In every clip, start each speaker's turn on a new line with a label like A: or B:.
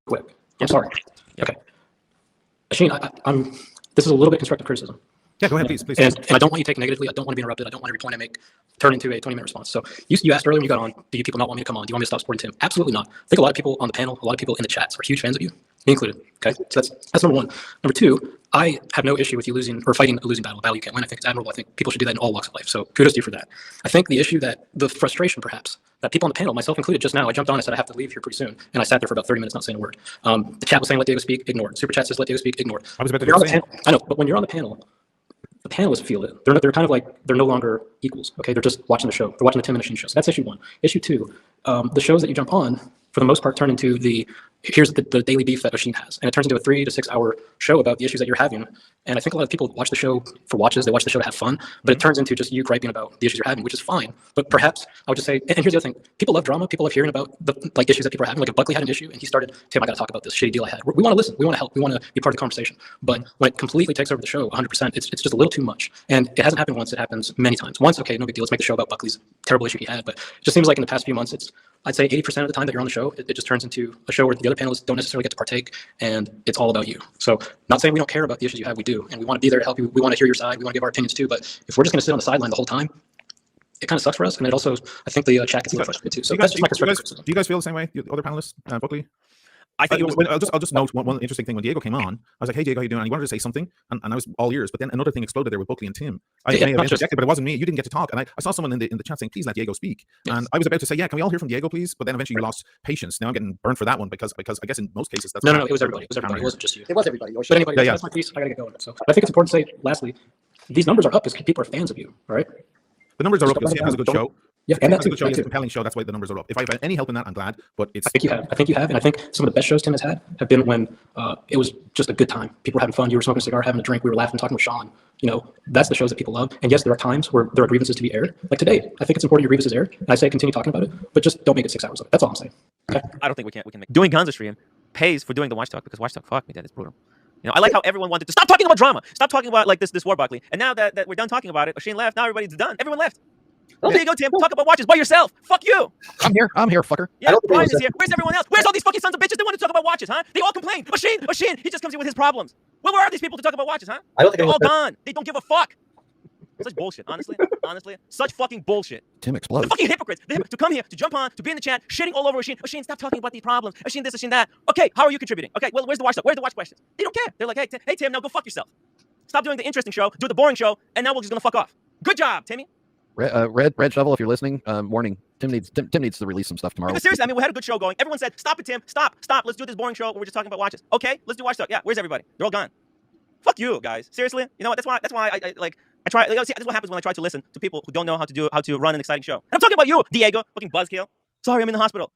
A: quick.
B: Yeah.
A: I'm sorry.
B: Yeah.
A: Okay. Shane, I'm. This is a little bit constructive criticism.
C: Yeah, go ahead, please.
A: And I don't want you to take it negatively. I don't want to be interrupted. I don't want every point I make turn into a 20-minute response. So you asked earlier when you got on, do you people not want me to come on? Do you want me to stop supporting Tim? Absolutely not. I think a lot of people on the panel, a lot of people in the chats are huge fans of you, me included. Okay, so that's number one. Number two, I have no issue with you losing or fighting a losing battle. A battle you can't win. I think it's admirable. I think people should do that in all walks of life. So kudos to you for that. I think the issue the frustration perhaps that people on the panel, myself included, just now, I jumped on, I said I have to leave here pretty soon, and I sat there for about 30 minutes not saying a word. The chat was saying let Diego speak, ignored. Super chat says let Diego speak, ignored.
C: I was about to
A: You're on the
C: say.
A: panel. I know, but when you're on the panelists feel it. They're kind of like, they're no longer equals. Okay, they're just watching the show. They're watching the Tim and Shane show. So that's issue one. Issue two, the shows that you jump on, for the most part, turn into here's the daily beef that Oisin has, and it turns into a 3 to 6 hour show about the issues that you're having. And I think a lot of people watch the show for watches. They watch the show to have fun, but it turns into just you griping about the issues you're having, which is fine. But perhaps I would just say, and here's the other thing: people love drama. People love hearing about the issues that people are having. Like if Buckley had an issue and he started, Tim, I got to talk about this shitty deal I had. We want to listen. We want to help. We want to be part of the conversation. But when it completely takes over the show, 100%, it's just a little too much. And it hasn't happened once. It happens many times. Once, okay, no big deal. Let's make the show about Buckley's terrible issue he had. But it just seems like in the past few months, I'd say 80% of the time that you're on the show, it just turns into a show where the other panelists don't necessarily get to partake, and it's all about you. So not saying we don't care about the issues you have, we do, and we want to be there to help you. We want to hear your side. We want to give our opinions too. But if we're just going to sit on the sideline the whole time, it kind of sucks for us. And it also, I think the chat gets a little frustrated too. So that's just my constructive criticism.
C: Do you guys feel the same way, the other panelists, Buckley?
B: I think
C: I'll just note one interesting thing. When Diego came on, I was like, "Hey, Diego, how you doing?" And he wanted to say something, and I was all ears. But then another thing exploded there with Buckley and Tim. I may have interjected, but it wasn't me. You didn't get to talk, and I saw someone in the chat saying, "Please let Diego speak." Yes. And I was about to say, "Yeah, can we all hear from Diego, please?" But then eventually you lost patience. Now I'm getting burned for that one because I guess in most cases that's
A: no, it was everybody. It was everybody. It wasn't just you.
D: It was everybody.
A: But anyway, that's my piece. I gotta get going. So I think it's important to say, lastly, these numbers are up because people are fans of you. All right.
C: The numbers are up because Tim has a good show.
A: Yeah, and that's a
C: good show. It's a compelling show. That's why the numbers are up. If I've had any help in that, I'm glad. But it's.
A: I think you have, and I think some of the best shows Tim has had have been when it was just a good time. People were having fun. You were smoking a cigar, having a drink. We were laughing, talking with Sean. You know, that's the shows that people love. And yes, there are times where there are grievances to be aired. Like today, I think it's important your grievances aired. And I say continue talking about it, but just don't make it 6 hours of it. That's all I'm saying. Okay?
B: I don't think we can make doing Guns stream pays for doing the Watch Talk because Watch Talk, fuck me, that is brutal. You know, I like how everyone wanted to stop talking about drama, stop talking about like this war, Buckley. And now that we're done talking about it, Shane left. Now everybody's done. Everyone left. Well, there you go, Tim. Talk about watches by yourself. Fuck you.
D: I'm here, fucker.
B: Yeah, Brian is here. Where's everyone else? Where's all these fucking sons of bitches that want to talk about watches, huh? They all complain. Oisin, he just comes in with his problems. Well, where are these people to talk about watches, huh?
D: I don't think
B: they're all gone. They don't give a fuck. Such bullshit, honestly. Such fucking bullshit.
D: Tim explodes.
B: The fucking hypocrites. To come here, to jump on, to be in the chat, shitting all over Oisin. Oisin, stop talking about these problems. Oisin this, Oisin that. Okay, how are you contributing? Okay, well, where's the watch talk? Where's the watch questions? They don't care. They're like, hey, Tim, now go fuck yourself. Stop doing the interesting show, do the boring show, and now we're just gonna fuck off. Good job, Timmy.
D: Red Shovel, if you're listening, warning. Tim needs to release some stuff tomorrow.
B: But seriously, I mean, we had a good show going. Everyone said, "Stop it, Tim! Stop! Let's do this boring show where we're just talking about watches." Okay, let's do watch talk. Yeah, where's everybody? They're all gone. Fuck you, guys. Seriously, you know what? That's why I try. See, that's what happens when I try to listen to people who don't know how to run an exciting show. And I'm talking about you, Diego, fucking buzzkill. Sorry, I'm in the hospital.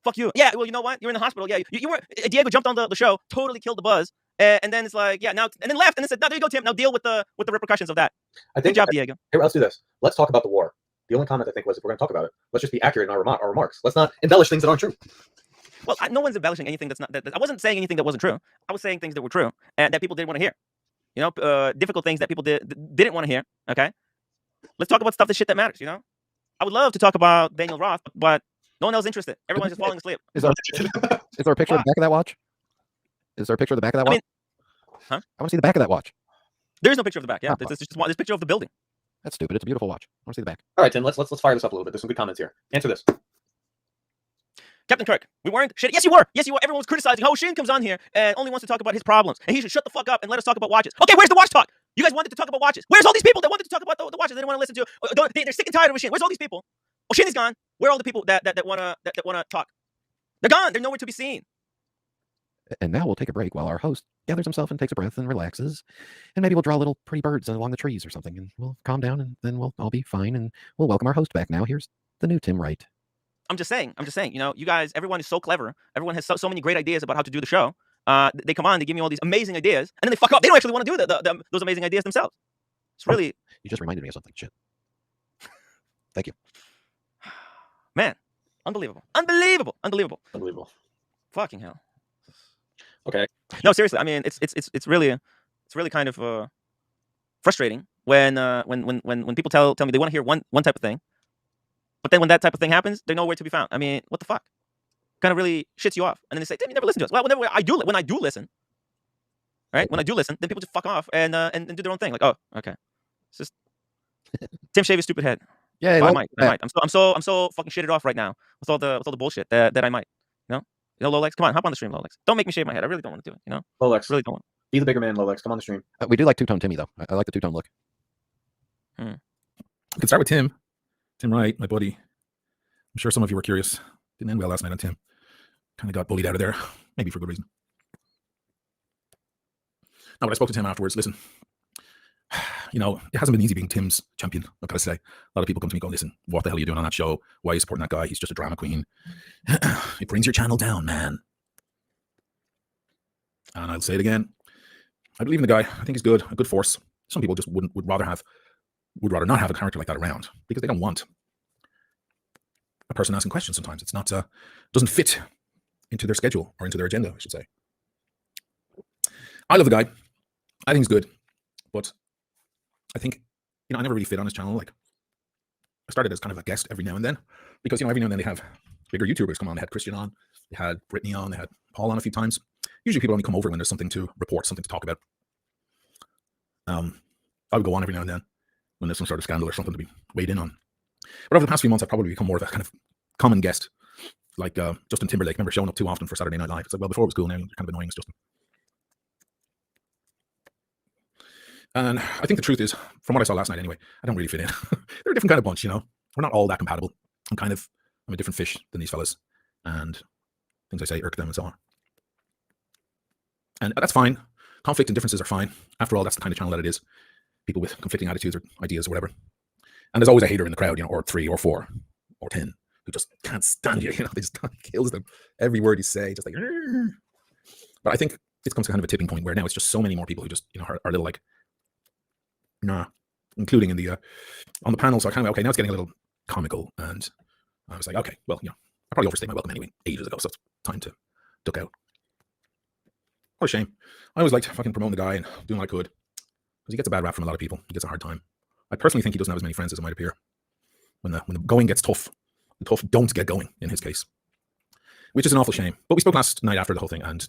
B: Fuck you. Yeah, well, you know what? You're in the hospital. Yeah, you were. Diego jumped on the show, totally killed the buzz, and then it's like, yeah, now and then left, and then said, "No, there you go, Tim. Now deal with the repercussions of that." Good job, Diego.
E: Here, let's do this. Let's talk about the war. The only comment I think was, if we're going to talk about it, let's just be accurate in our remarks. Let's not embellish things that aren't true.
B: Well, no one's embellishing anything that's not. I wasn't saying anything that wasn't true. I was saying things that were true and that people didn't want to hear. You know, difficult things that people didn't want to hear. Okay, let's talk about the shit that matters. You know, I would love to talk about Daniel Roth, but no one else interested. Everyone's just falling asleep.
D: Is there a picture of the back of that watch? Is there a picture of the back of that watch?
B: Huh?
D: I want to see the back of that watch.
B: There's no picture of the back. Yeah, there's a picture of the building.
D: That's stupid. It's a beautiful watch. I want to see the back.
E: All right, Tim. Let's fire this up a little bit. There's some good comments here. Answer this.
B: Captain Kirk, we weren't shit. Yes, you were. Everyone was criticizing how Shane comes on here and only wants to talk about his problems, and he should shut the fuck up and let us talk about watches. Okay, where's the watch talk? You guys wanted to talk about watches. Where's all these people that wanted to talk about the watches they didn't want to listen to? They're sick and tired of Shane. Where's all these people? Shane is gone. Where are all the people that wanna talk? They're gone. They're nowhere to be seen.
D: And now we'll take a break while our host gathers himself and takes a breath and relaxes. And maybe we'll draw little pretty birds along the trees or something. And we'll calm down and then we'll all be fine. And we'll welcome our host back now. Here's the new Tim Wright.
B: I'm just saying, you know, you guys, everyone is so clever. Everyone has so many great ideas about how to do the show. They come on, they give me all these amazing ideas, and then they fuck up. They don't actually want to do those amazing ideas themselves. It's really...
D: You just reminded me of something. Shit. Thank you.
B: Man, unbelievable. Fucking hell.
E: Okay.
B: No, seriously. I mean, it's really kind of frustrating when people tell me they want to hear one type of thing, but then when that type of thing happens, they're nowhere to be found. I mean, what the fuck? kind of really shits you off, and then they say, "Tim, you never listen to us." Well, whenever I do, when I do listen, right? When I do listen, then people just fuck off and do their own thing. Like, oh, okay, it's just Tim shave his stupid head.
D: Yeah,
B: Well, I might. I'm so fucking shitted off right now with all the bullshit that I might. Lolex, come on, hop on the stream, Lolex. Don't make me shave my head. I really don't want to do it.
E: Lolex,
B: really don't.
E: be the bigger man, Lolex. Come on the stream.
D: we do like two-tone Timmy though. I like the two-tone look.
C: I can start with Tim. Tim Wright, my buddy. I'm sure some of you were curious. Didn't end well last night on Tim. Kind of got bullied out of there, maybe for good reason. No, but I spoke to Tim afterwards. Listen, it hasn't been easy being Tim's champion. I've got to say, a lot of people come to me going, "Listen, what the hell are you doing on that show? Why are you supporting that guy? He's just a drama queen. It brings your channel down, man." And I'll say it again. I believe in the guy. I think he's good, a good force. Some people just would rather not have a character like that around because they don't want a person asking questions. Sometimes it's not doesn't fit into their schedule or into their agenda, I should say. I love the guy. I think he's good, but I think I never really fit on his channel. Like, I started as kind of a guest every now and then because every now and then they have bigger YouTubers come on. They had Christian on, they had Brittany on, they had Paul on a few times. Usually people only come over when there's something to report, something to talk about. I would go on every now and then when there's some sort of scandal or something to be weighed in on. But over the past few months, I've probably become more of a kind of common guest, like Justin Timberlake. Remember showing up too often for Saturday Night Live? It's like, well, before it was cool, now you're kind of annoying as Justin. And I think the truth is, from what I saw last night anyway, I don't really fit in. They're a different kind of bunch, We're not all that compatible. I'm a different fish than these fellas. And things I say irk them and so on. And that's fine. Conflict and differences are fine. After all, that's the kind of channel that it is. People with conflicting attitudes or ideas or whatever. And there's always a hater in the crowd, or 3 or 4 or 10 who just can't stand you. They just kills them. Every word you say, just like. Rrr. But I think it's come to kind of a tipping point where now it's just so many more people who just are a little like, nah, including in the on the panel. So I kind of okay, now it's getting a little comical, and I was like, okay, well, I probably overstayed my welcome anyway ages ago, so it's time to duck out. What a shame. I always liked fucking promoting the guy and doing what I could because he gets a bad rap from a lot of people. He gets a hard time. I personally think he doesn't have as many friends as it might appear. When the going gets tough, the tough don't get going in his case, which is an awful shame. But we spoke last night after the whole thing, and